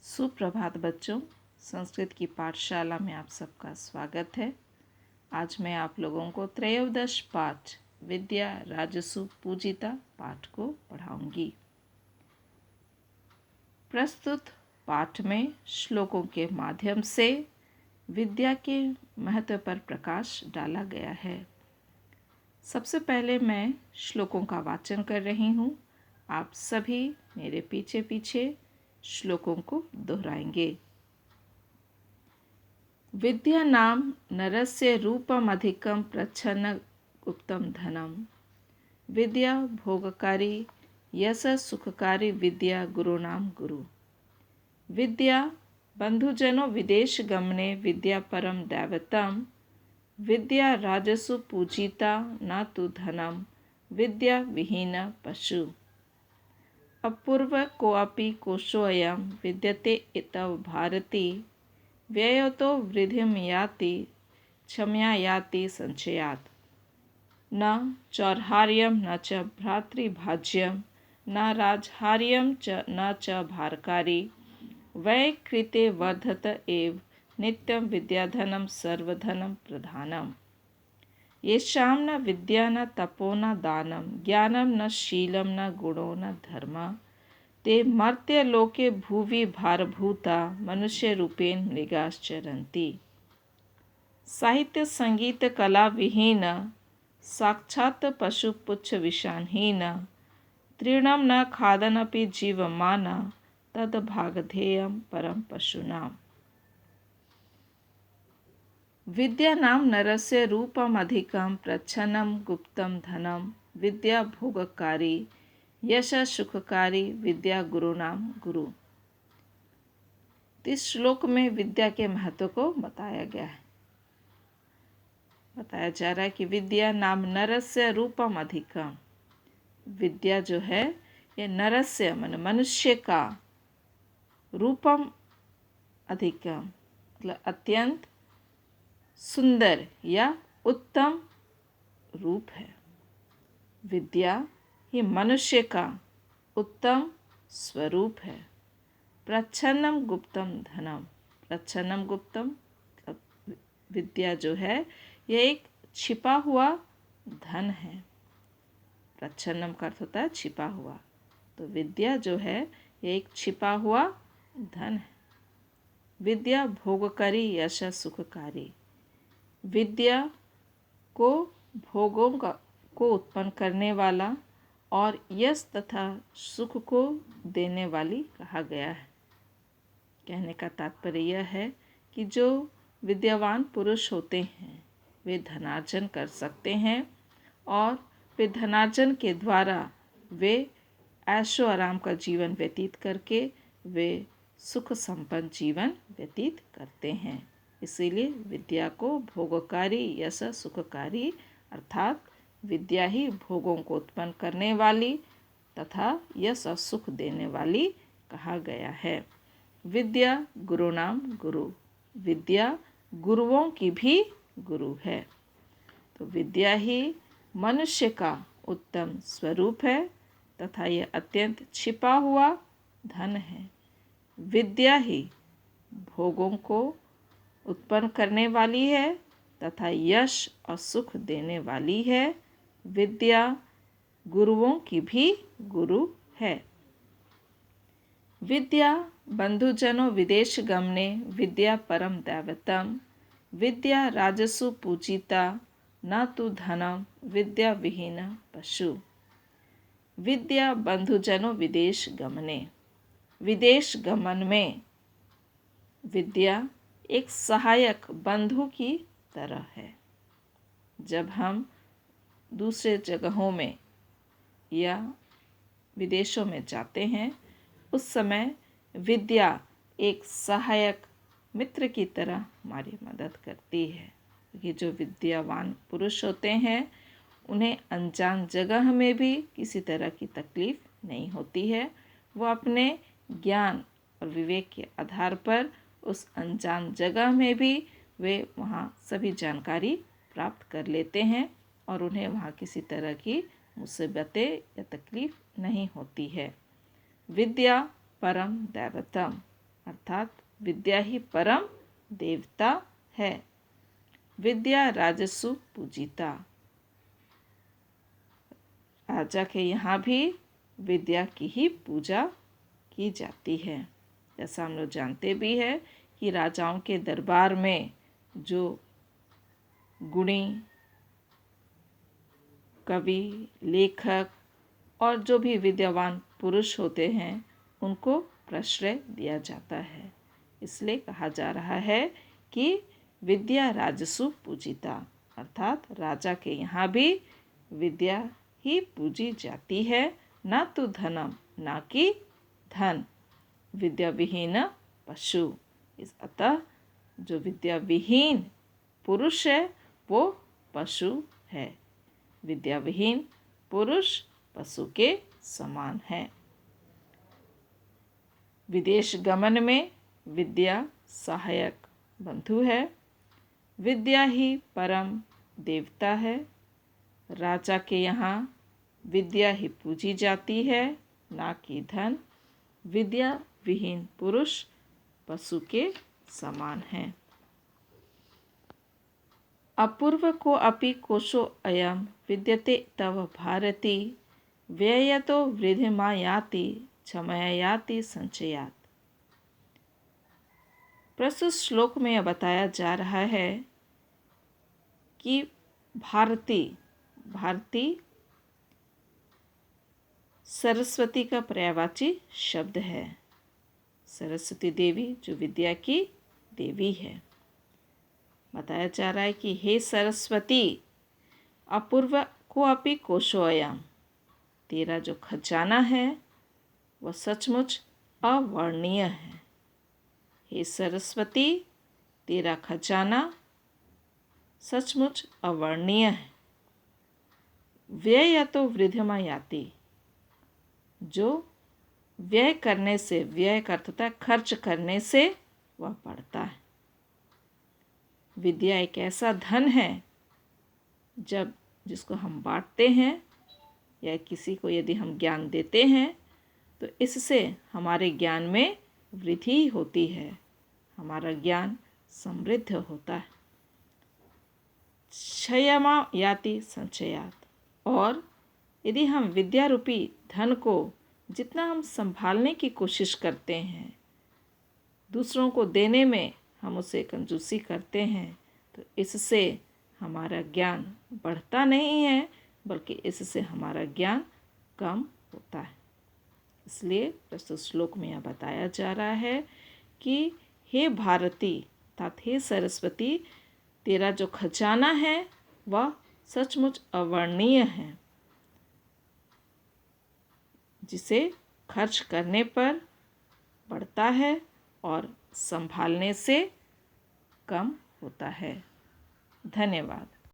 सुप्रभात बच्चों, संस्कृत की पाठशाला में आप सबका स्वागत है। आज मैं आप लोगों को त्रयोदश पाठ विद्या राजसु पूजिता पाठ को पढ़ाऊंगी। प्रस्तुत पाठ में श्लोकों के माध्यम से विद्या के महत्व पर प्रकाश डाला गया है। सबसे पहले मैं श्लोकों का वाचन कर रही हूँ। आप सभी मेरे पीछे पीछे श्लोकों को दोहराएंगे। विद्या नाम नरस्य रूपम अधिकम प्रच्छन्न गुप्तम धनम। विद्या भोगकारी यश सुखकारी विद्या गुरुनाम गुरु। विद्या बंधुजनों विदेश गमने विद्या परम दैवतम। विद्या राजसु पूजिता न तु धनम विद्या विहीन पशु। अपूर्व कोऽपि कोशोऽयं विद्यते इतव भारती। व्ययो वृद्धिं याति क्षमया याति संचयात्। न चौर्हार्यं न च भ्रातृभाज्यं न राजहार्यं च न च भारकारी। वै कृते वर्धत एव नित्यं विद्याधनं सर्वधनं प्रधानम्। येषां न विद्या न तपो न दानं ज्ञानं न शीलं न गुणो न धर्मः ते मर्त्यलोके भुवि भारभूता मनुष्यरूपेण मृगाश्चरन्ति। साहित्य संगीत कला विहीन साक्षात् पशुपुच्छ विषाहीन। तृणं न खादनपि जीवमान तद्भागधेयं परम पशूनाम्। विद्या नाम नरस्य रूपम अधिकम प्रच्छन्नं गुप्तम धनम। विद्या भोगकारी यश सुखकारी विद्या गुरुनाम गुरु। इस श्लोक में विद्या के महत्व को बताया गया है। बताया जा रहा है कि विद्या नाम नरस्य रूपम अधिकम। विद्या जो है ये नरस्य मन मनुष्य का रूपम अधिकम मतलब अत्यंत सुंदर या उत्तम रूप है। विद्या ही मनुष्य का उत्तम स्वरूप है। प्रच्छन्नम गुप्तम धनम। प्रच्छन्नम गुप्तम विद्या जो है यह एक छिपा हुआ धन है। प्रच्छन्नम का अर्थ होता है छिपा हुआ, तो विद्या जो है यह एक छिपा हुआ धन है। विद्या भोगकारी यश सुखकारी। विद्या को भोगों को उत्पन्न करने वाला और यश तथा सुख को देने वाली कहा गया है। कहने का तात्पर्य यह है कि जो विद्यावान पुरुष होते हैं वे धनार्जन कर सकते हैं और वे धनार्जन के द्वारा वे ऐशो आराम का जीवन व्यतीत करके वे सुख संपन्न जीवन व्यतीत करते हैं। इसीलिए विद्या को भोगकारी यश सुखकारी अर्थात विद्या ही भोगों को उत्पन्न करने वाली तथा यश और सुख देने वाली कहा गया है। विद्या गुरुनाम गुरु। विद्या गुरुओं की भी गुरु है। तो विद्या ही मनुष्य का उत्तम स्वरूप है तथा यह अत्यंत छिपा हुआ धन है। विद्या ही भोगों को उत्पन्न करने वाली है तथा यश और सुख देने वाली है। विद्या गुरुओं की भी गुरु है। विद्या बंधुजनों विदेश गमने विद्या परम दैवतम। विद्या राजसु पूजिता न तु धनम विद्या विहीन पशु। विद्या बंधुजनों विदेश गमने। विदेश गमन में विद्या एक सहायक बंधु की तरह है। जब हम दूसरे जगहों में या विदेशों में जाते हैं उस समय विद्या एक सहायक मित्र की तरह हमारी मदद करती है। क्योंकि जो विद्यावान पुरुष होते हैं उन्हें अनजान जगह में भी किसी तरह की तकलीफ नहीं होती है। वो अपने ज्ञान और विवेक के आधार पर उस अनजान जगह में भी वे वहाँ सभी जानकारी प्राप्त कर लेते हैं और उन्हें वहाँ किसी तरह की मुसीबतें या तकलीफ नहीं होती है। विद्या परम दैवतम। अर्थात विद्या ही परम देवता है। विद्या राजसु पूजिता, राजा के यहाँ भी विद्या की ही पूजा की जाती है। जैसा हम लोग जानते भी है कि राजाओं के दरबार में जो गुणी कवि, लेखक और जो भी विद्यावान पुरुष होते हैं उनको प्रश्रय दिया जाता है। इसलिए कहा जा रहा है कि विद्या राजसु पूजिता, अर्थात राजा के यहाँ भी विद्या ही पूजी जाती है, न तो धनम, ना कि धन। विद्या विहीन पशु, इस अतः जो विद्या विहीन पुरुष है वो पशु है। विद्या विहीन पुरुष पशु के समान है। विदेश गमन में विद्या सहायक बंधु है। विद्या ही परम देवता है। राजा के यहाँ विद्या ही पूजी जाती है, ना कि धन। विद्या विहीन पुरुष पशु के समान है। अपूर्व को अपि कोशो अयम विद्यते तव भारती, व्ययतो वृद्धिमा याति क्षमया याति संचयात। प्रस्तुत श्लोक में यह बताया जा रहा है कि भारती सरस्वती का पर्यायवाची शब्द है। सरस्वती देवी जो विद्या की देवी है। बताया जा रहा है कि हे सरस्वती, अपूर्व को अपि कोशोऽयम्, तेरा जो खजाना है वह सचमुच अवर्णनीय है। हे सरस्वती, तेरा खजाना सचमुच अवर्णनीय है। व्यय तो वृद्धिमा याति, जो व्यय करने से, व्यय का अर्थ होता है खर्च करने से, वह बढ़ता है। विद्या एक ऐसा धन है जब जिसको हम बांटते हैं या किसी को यदि हम ज्ञान देते हैं तो इससे हमारे ज्ञान में वृद्धि होती है, हमारा ज्ञान समृद्ध होता है। क्षयमा याति संचयात, और यदि हम विद्या रूपी धन को जितना हम संभालने की कोशिश करते हैं, दूसरों को देने में हम उसे कंजूसी करते हैं, तो इससे हमारा ज्ञान बढ़ता नहीं है बल्कि इससे हमारा ज्ञान कम होता है। इसलिए प्रस्तुत श्लोक में यह बताया जा रहा है कि हे भारती अर्थात हे सरस्वती, तेरा जो खजाना है वह सचमुच अवर्णनीय है, जिसे खर्च करने पर बढ़ता है और संभालने से कम होता है। धन्यवाद।